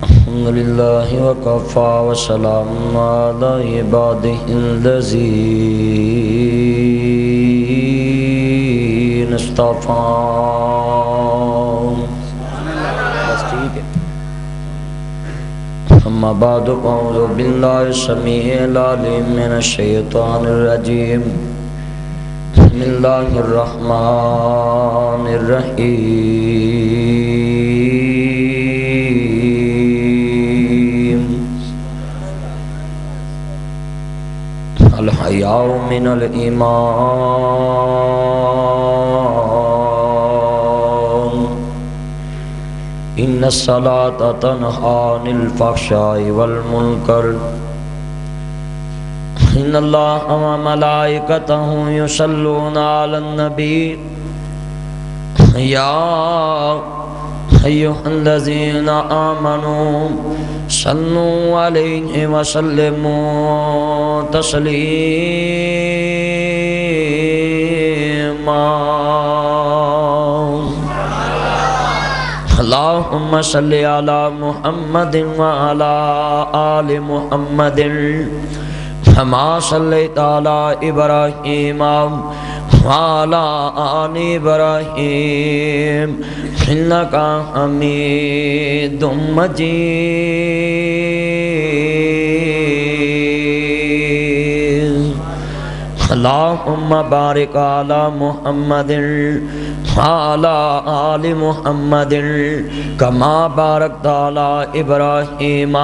الحمد لله وكفى وسلام على عباده الذين اصطفى. أما بعد أعوذ بالله السميع العليم من الشيطان الرجيم. بسم الله الرحمن الرحيم. الحياء من الإيمان. إن الصلاة تنهى عن الفحشاء والمنكر. إن الله وملائكته يصلون على النبي يا أيها الذين آمنوا صلوا عليه وسلموا تسليما. اللهم صل على محمد وعلى آل محمد كما صليت على إبراهيم وعلى آل إبراهيم إنك حميد مجيد. اللهم بارك على محمد وعلى آل محمد كما باركت على إبراهيم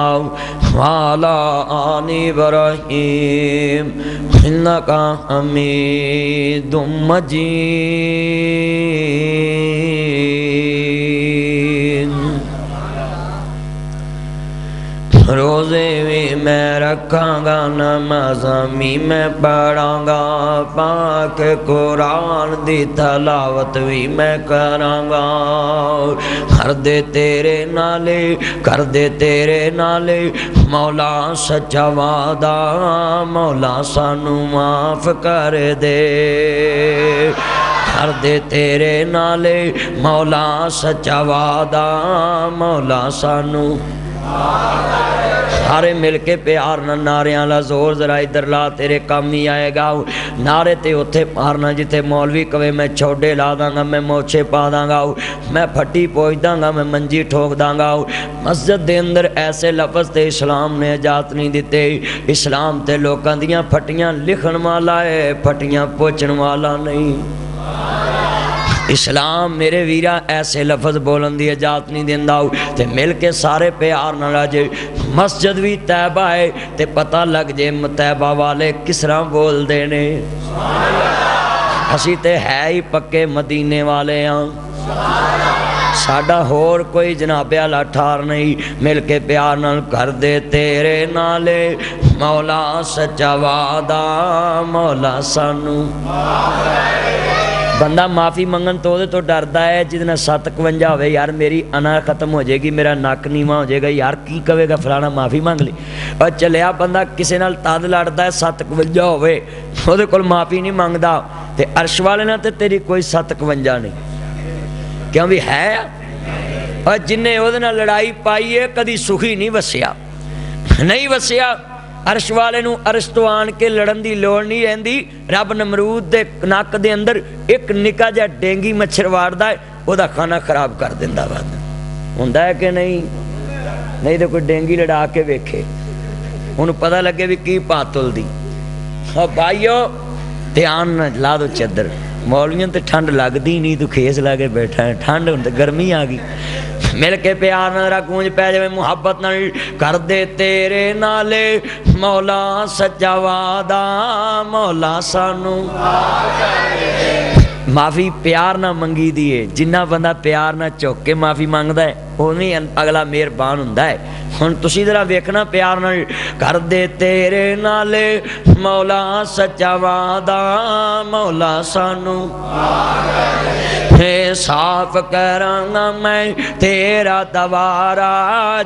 وعلى آل إبراهيم إنك حميد مجيد. روزے بھی میں رکھاں گا، نمازاں بھی میں پڑھاں گا، پاک قرآن دی تلاوت بھی میں کراں گا. کر دے تیرے نالے، کر دے تیرے نالے مولا سچا وعدہ، مولا سانو معاف کر دے. کر دے تیرے نالے مولا سچا وعدہ، مولا سانو. سارے مل کے پیار نہ نعریاں لا زور ذرا ادھر لا، تیرے کام ہی آئے گا. نعرے تے اتھے مارنا جتے مولوی کہے میں چھوڑے لا داں گا، میں موچے پا داں گا، میں پھٹی پوچھ داں گا، میں منجی ٹھوک داں گا. مسجد دے اندر ایسے لفظ تے اسلام نے اجازت نہیں دیتے. اسلام تے لوکاں دیاں پھٹیاں لکھن والا ہے، پھٹیاں پوچھن والا نہیں. اسلام میرے ویرا ایسے لفظ بولن دی اجازت نہیں دیندا. تے مل کے سارے پیار نہ راجے مسجد بھی طیبہ ہے تے پتہ لگ جے طیبہ والے کس طرح بول دینے. اسی تے ہے ہی پکے مدینے والے ہاں، ساڈا ہور کوئی جناب اعلیٰ ٹھار نہیں. مل کے پیار نال کر دے تیرے نالے مولا سچا وعدہ، مولا سانو. بندہ معافی منگن تو ڈردا ہے جتنا 57 ہوئے یار میری انا ختم ہو جائے گی، میرا نک نیواں ہو جائے گا، یار کی کہے گا فلانا معافی مانگ لی. اور چلیا بندہ کسے نال تد لڑدا ہے 57 ہوئے وہ کول معافی نہیں مانگدا تے عرش والے نال تے تیری کوئی 57 نہیں. کیوں بھی ہے اور جن نے وہ لڑائی پائی ہے کدی سخی نہیں وسیا، نہیں وسیا. عرش والے نو عرش تو آن کے لڑن دی لوڑ نہیں رہندی. رب نمرود دے نک دے اندر ایک نکا جا ڈینگی مچھر واردا ہے، او دا کھانا خراب کر دیندا وا. ہوندا ہے کہ نہیں؟ نہیں تو کوئی ڈینگی لڑا کے ویکھے انہوں پتہ لگے بھی کی پاتل دی. اور بھائیو دھیان نہ لا دو چادر، مولویاں تے ٹھنڈ لگدی نہیں، تو کھیس لا کے بیٹھا ہے. ٹھنڈ ہن تے گرمی آ گئی. مل کے پیار نہ را گونج پہ جائے محبت نہ کر دے تیرے نالے مولا سچا وعدہ، مولا سانو. معافی پیار نہ منگی دیئے. جنہ بندہ پیار نہ چوک کے معافی مانگدا ہے ਉਵੇਂ ਅਗਲਾ ਮਿਹਰਬਾਨ ਹੁੰਦਾ ਹੈ। ਹੁਣ ਤੁਸੀਂ ਜ਼ਰਾ ਵੇਖਣਾ ਪਿਆਰ ਨਾਲ, ਕਰਦੇ ਤੇਰੇ ਨਾਲ ਮੌਲਾ ਸੱਚਾ ਵਾਦਾ, ਮੌਲਾ ਸਾਨੂੰ ਹੈ ਸਾਫ ਕਰਾਂਗਾ ਮੈਂ ਤੇਰਾ ਦਵਾਰਾ,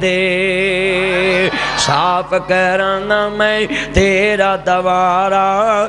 ਦੇ। ਸਾਫ ਕਰਾਂਗਾ ਮੈਂ ਤੇਰਾ ਦਵਾਰਾ,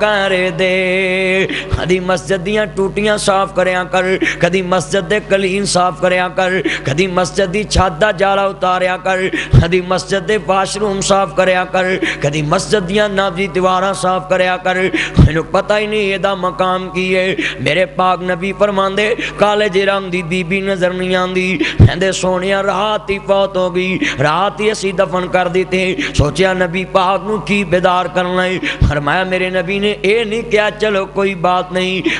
ਕਰ ਦੇ। ਕਦੀ ਮਸਜਿਦ ਦੀਆਂ ਟੂਟੀਆਂ ਸਾਫ਼ ਕਰਿਆ ਕਰ, ਕਦੀ ਮਸਜਿਦ ਦੇ ਕਲੀਨ ਸਾਫ਼ ਕਰਿਆ ਕਰ, ਕਦੀ ਮਸਜਿਦ ਦੀ ਛੱਤ ਦਾ ਜਾਲਾ ਉਤਾਰਿਆ ਕਰ, ਕਦੀ ਮਸਜਿਦ ਦੇ ਵਾਸ਼ਰੂਮ ਸਾਫ਼ ਕਰਿਆ ਕਰ, ਕਦੀ ਮਸਜਿਦ ਦੀਆਂ ਨਾਜ਼ੀ ਦੀਵਾਰਾਂ ਸਾਫ਼ ਕਰਿਆ ਕਰ। ਮੈਨੂੰ ਪਤਾ ਹੀ ਨਹੀਂ ਇਹਦਾ ਮਕਾਮ ਕੀ ਹੈ। ਮੇਰੇ ਪਾਕ ਨਬੀ ਫਰਮਾਉਂਦੇ ਕਾਲੇ ਜਿਹੇ ਰੰਗ ਦੀ ਬੀਬੀ ਨਜ਼ਰ ਨਹੀਂ ਆਉਂਦੀ, ਕਹਿੰਦੇ ਸੋਹਣਿਆ ਰਾਤ ਹੀ ਫੌਤ ਹੋ ਗਈ, ਰਾਤ ਹੀ ਅਸੀਂ ਦਫਨ ਕਰ ਦਿੱਤੇ। ਸੋਚਿਆ ਨਬੀ ਪਾਕ ਨੂੰ ਕੀ ਬੇਦਾਰ ਕਰਨਾ ਹੈ। ਫਰਮਾਇਆ ਮੇਰੇ ਨਬੀ ਨੇ ਇਹ ਨਹੀਂ ਕਿਹਾ ਚਲੋ ਕੋਈ ਬਾਤ ਨਹੀਂ,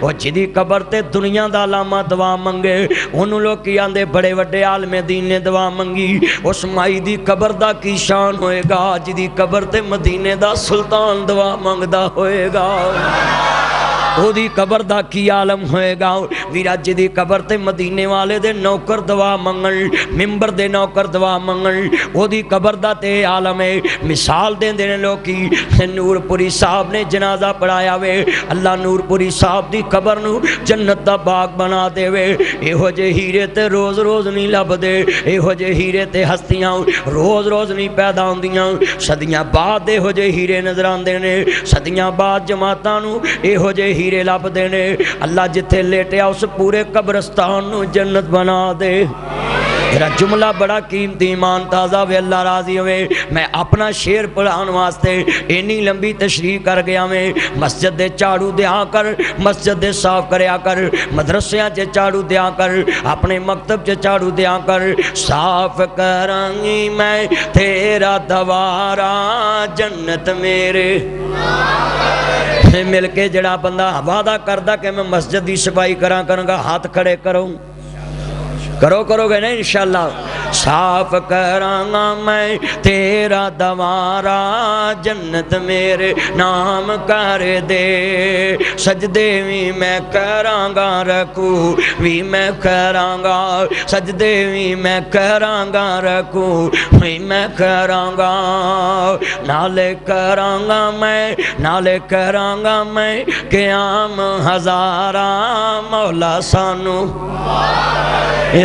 وہ جدی قبر تے دنیا دا لاما دعا منگے انہوں لوگ کی آندے بڑے وڈے عالم دین نے دعا منگی اس مائی دی قبر دا کی شان ہوئے گا جدی قبر تے مدینے دا سلطان دعا منگدا ہوئے گا او دی قبر دا کی عالم ہوئے گا ویرا جدی قبر تے مدینے والے دے نوکر دعا منگل ممبر دے نوکر دعا منگل او دی قبر دا تے عالم ہے مثال دیں دینے لوگ کی نور پوری صاحب نے جنازہ پڑھایا وے اللہ نور پوری صاحب دی قبر نو جنت دا باغ بنا دے وے اے ہو جے ہیرے تے روز روز نہیں لب دے اے ہو جے ہیرے تے ہستیاں روز روز نہیں پیدا ہوندیاں صدیاں بعد اے ہو جے ہیرے نظر آن دینے صدیاں بعد جماعتاں نو اے ہو جے ہیرے لب دینے اللہ جتھے لیٹیا اس پورے قبرستان نو جنت بنا دے میرا جملہ بڑا قیمتی ایمان تازہ وے اللہ راضی ہوئے میں اپنا شعر پڑھان واسطے اینی لمبی تشریح کر گیا میں مسجد دے چاڑو دیا کر مسجد دے صاف کریا کر مدرسیاں چے چاڑو دیا کر اپنے مکتب چے چاڑو دیا کر صاف کرانگی میں تیرا دوارا جنت میرے مل کے جڑا بندہ وعدہ کردہ کہ میں مسجد دی صفائی کروں گا ہاتھ کھڑے کرو گے نا انشاءاللہ صاف کرانگا میں تیرا دوارا جنت میرے نام کر دے سجدے بھی میں کرانگا رکھو بھی میں کرانگا سجدے بھی میں کرانگا رکھو بھی میں کرانگا نالے کرانگا میں قیام ہزارہ مولا سانو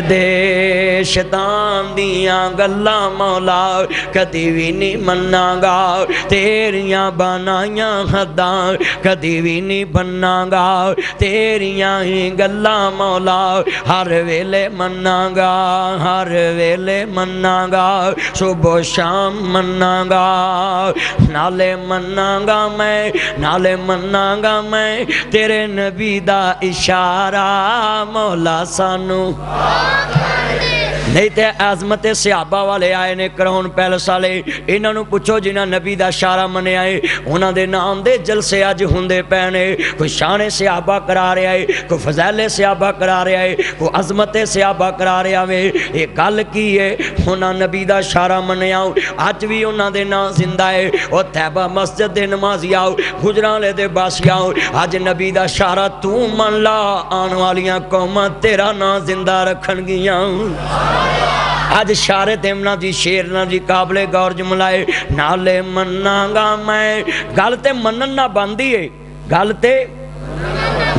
دے شیطان دیاں گلا مولا کدی بھی نہیں مننا گا تیریاں بنائیاں حداں کدی بھی نہیں بننا گا تیریاں ہی گلا مولا ہر ویلے مننا گا ہر ویلے مننا گا صبح شام مننا گا نالے مننا گا میں تیرے نبی دا اشارہ مولا سانو نہیں تے عظمت صحابہ والے آئے نے کرون پیلس والے انہاں نو پوچھو جنہاں نبی دا اشارہ منے آئے انہاں دے نام دے جلسے اج ہوندے پینے کوئی شان صحابہ کرا رہا ہے کوئی فضائل صحابہ کرا رہا ہے کوئی عظمت صحابہ کرا رہا ہے یہ گل کی ہے انہاں نبی دا اشارہ منے آؤ اج بھی انہاں دے نام زندہ ہے او طیبہ مسجد دے نمازی آؤ گجرالے دے باسی آؤ اج نبی دا اشارہ تو من لا آن والیاں قوماں تیرا نام زندہ رکھن گیاں آج شارے تیمنا جی شیرنا جی قابل غور جملائے نالے مننا گا میں گالتے منن نہ باندھی ہے گالتے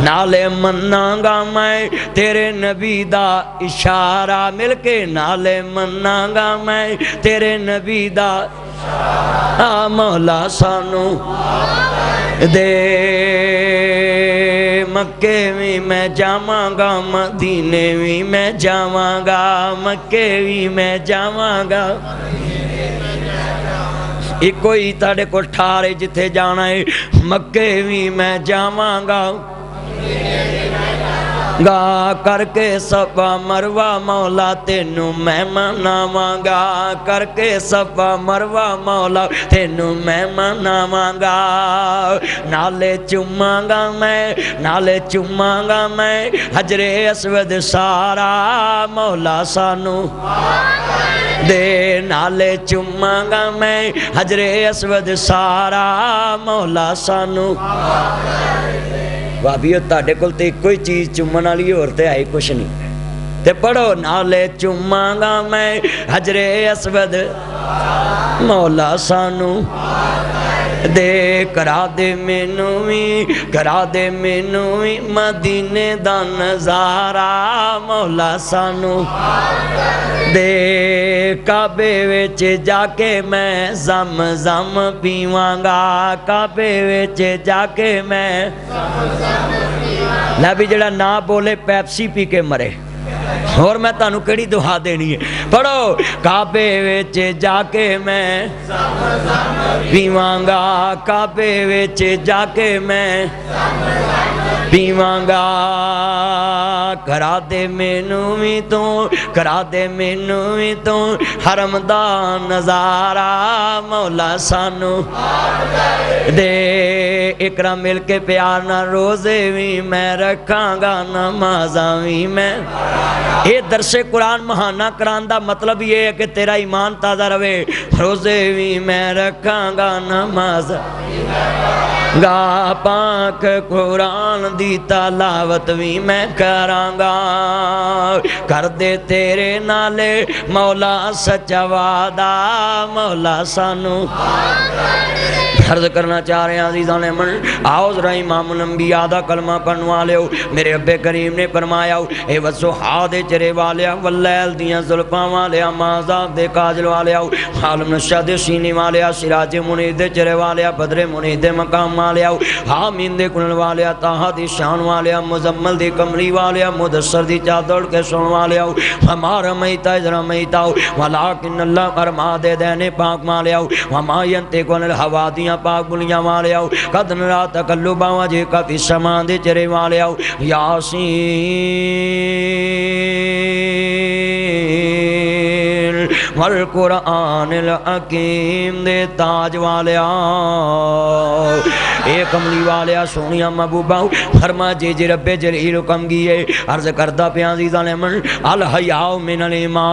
نالے مننا گا میں تیرے نبی دا اشارہ مل کے نالے مننا گا میں تیرے نبی دا مولا سانو دے مکے بھی میں جاواں گا مدینے بھی میں جاواں گا مکے بھی میں جاواں گا ایک کوئی تاڑے کو ٹھارے جتے جانا ہے مکے بھی میں جاواں گا گا کر کے صفا مروہ مولا تینوں میں مناواں گا کر کے صفا مروہ مولا تینوں میں مناواں گا نالے چوماں گا میں حجر اسود سارا مولا سانو دے نالے چوماں گا میں حجر اسود سارا مولا سانو بابیو تاڑے کل تے کوئی چیز چمنا لی اور تے آئی کچھ نہیں تے پڑھو نالے چماں گا میں حجر اسود مولا سانو دے کرا دے مینوی مدینے دا نظارہ مولا سانو دے کعبے وچ جا کے میں زم پیواں گا کعبے وچ جا کے میں نبی جڑا نہ بولے پیپسی پی کے مرے اور میں تانوں کیڑی دعا دینی ہے پڑھو کعبے وچ جا کے میں پیواں گا کعبے وچ جا کے میں پیواں گا کرا دے مینوں وی تو کرا دے مینوں وی تو حرم دا نظارہ مولا سانو دے اقرا مل کے پیار نہ روزے بھی میں رکھاں گا نمازاں بھی میں یہ درس قرآن مہانہ قرآن دا مطلب یہ ہے کہ تیرا ایمان تازہ رہے روزے بھی میں رکھاں گا نماز گا پاک قرآن دی تلاوت بھی میں کراں گا کر دے تیرے نالے مولا سچا وعدہ مولا سانو عرض کرنا چاہ رہے ہیں عزیزان من آؤ ذرا امام الانبیاء دا کلمہ پڑھنے والے ہو میرے رب کریم نے فرمایا اے وضحا دے چرے والے واللیل دیاں زلفاں والے مازاب دے کاجل والے عالم نشہ دے سینے والے سراج منید دے چرے والے بدر منید دے مقام والے حامین دے کنل والے طاہا دی شان والے مزمل دی کمری والے مدثر دی چادر کے سن والے ہمارا میتا ذرا میتا ولیکن اللہ فرما دے دینے پاک والے وما ینطق عن الہوا دیاں پاک بلیاں والے قد نرا تقلبا وجہ کا فی السماء دے چرے والے یاسین والقرآن الحکیم دے تاج والے اے کملی والے سونیا محبوبہ فرما جی رب جلیل حکم گئے عرض کردہ پہ عزیزان من الحیاء من الایمان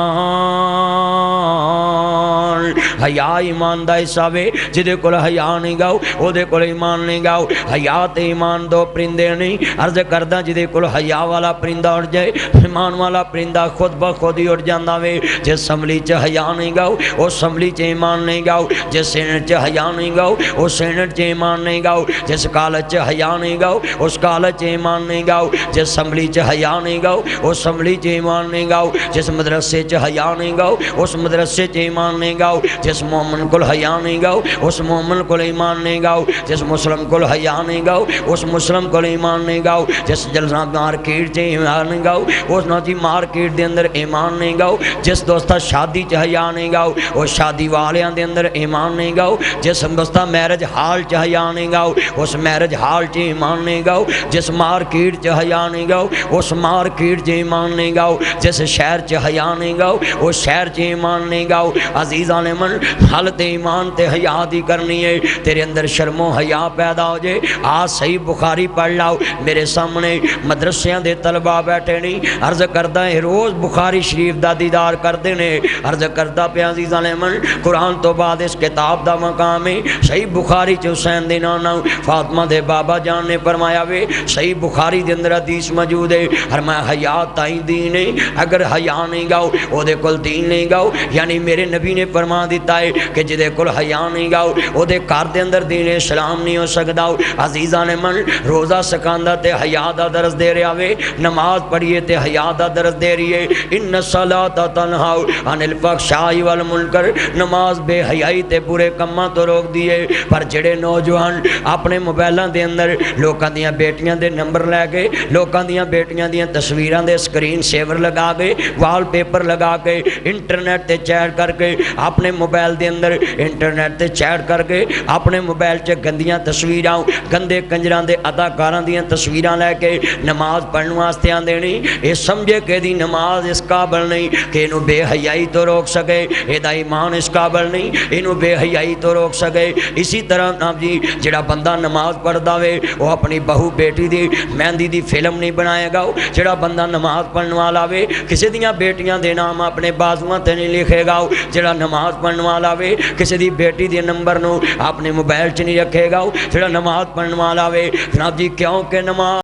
حیا ایمان دا حصہ وے جدے کول حیا نہیں گاؤ او دے کول ایمان نہیں گاؤ حیا تے ایمان دو پرندے نہیں عرض کردہ جدے کول حیا والا پرندہ اڑ جائے ایمان والا پرندہ خود بخود ہی اڑ جاندہ وے جس سملی چ حیا نہیں گاؤ او سملی چ ایمان نہیں گاؤ جس سینٹ چ حیا نہیں گاؤ او سینٹ چ ایمان نہیں گاؤ جس کالج چ حیا نہیں گاؤ اس کالج چ ایمان نہیں گاؤ جس سملی چ حیا نہیں گاؤ اس سملی چ ایمان نہیں گاؤ جس مدرسے چ حیا نہیں گاؤ اس مدرسے چ ایمان نہیں گاؤ جس مومن کل حیا نہیں گاؤ اس مومن کل ایمان نہیں گاؤ جس مسلم کل حیا نہیں گاؤ اس مسلم کل ایمان نہیں گاؤ جس جلسہ مارکیٹ چ ایمان نہیں گاؤ اس نوجی مارکیٹ دے اندر ایمان نہیں گاؤ جس دوستہ شادی چ حیا نہیں گاؤ اس شادی والیاں دے اندر ایمان نہیں گاؤ جس دوستہ میرج حال چ حیا نہیں گاؤ اس میرج حال چ ایمان نہیں گاؤ جس مارکیٹ چ حیا نہیں گاؤ اس مارکیٹ چ ایمان نہیں گاؤ جس شہر چ حیا نہیں گاؤ اس شہر چ ایمان نہیں گاؤ عزیزان من حالت ایمان تے حیا دی کرنی ہے تیرے اندر شرم و حیا پیدا ہو جائے آج صحیح بخاری پڑھ لاؤ میرے سامنے مدرسیاں دے طلبہ بیٹھے نہیں عرض کردہ ہے روز بخاری شریف دا دیدار کر دینے عرض کردہ پہ عزیزان من قرآن تو بعد اس کتاب دا مقام ہے صحیح بخاری چ حسین دے نانا فاطمہ دے بابا جان نے فرمایا وے صحیح بخاری دے اندر حدیث موجود ہے فرمایا حیا تائیں دین ہے اگر حیا نہیں گاؤ او دے کول دین نہیں گاؤ یعنی میرے نبی نے فرما دیتا ہے کہ جدے کول حیا نہیں گاؤ او دے کار دے اندر دین اسلام نہیں ہو سکدا عزیزان من روزہ سکاندا تے حیا دا درس دے رہا وے نماز پڑھیے تے حیا دا درس دے رہی ہے ان الصلاۃ تنہی عن الفحشاء والمنکر نماز بے حیائی تے برے کماں تو روک دیے پر جڑے نوجوان اپنے موبائلاں دے اندر لوکاں دیاں بیٹیاں دے نمبر لے گئے لوکاں دیاں بیٹیاں دیاں تصویراں دے سکرین سیور لگا گئے وال پیپر لگا کے انٹرنیٹ تے چیٹ کر کے اپنے موبائل دے اندر انٹرنیٹ تے چیٹ کر کے اپنے موبائل چ گندیاں تصویراں گندے کنجراں دے اداکاراں دیاں تصویراں لے کے نماز پڑھن واسطے آندے نہیں اے سمجھے کہ دی نماز اس قابل نہیں کہ انہوں بے حیائی تو روک سکے اے دا ایمان اس قابل نہیں انہوں بے حیائی تو روک سکے اسی طرح نام جی جڑا بندہ نماز پڑھدا وے وہ اپنی بہو بیٹی دی مہندی دی فلم نہیں بنائے گا جڑا بندہ نماز پڑھن والا وے کسی دیاں بیٹیاں دے نام اپنے بازواں تے نہیں لکھے گا جڑا نماز پڑھن والا وے کسی دی بیٹی دے نمبر نو اپنے موبائل چ نہیں رکھے گا جڑا نماز پڑھن والا وے جناب جی کیوں کہ نماز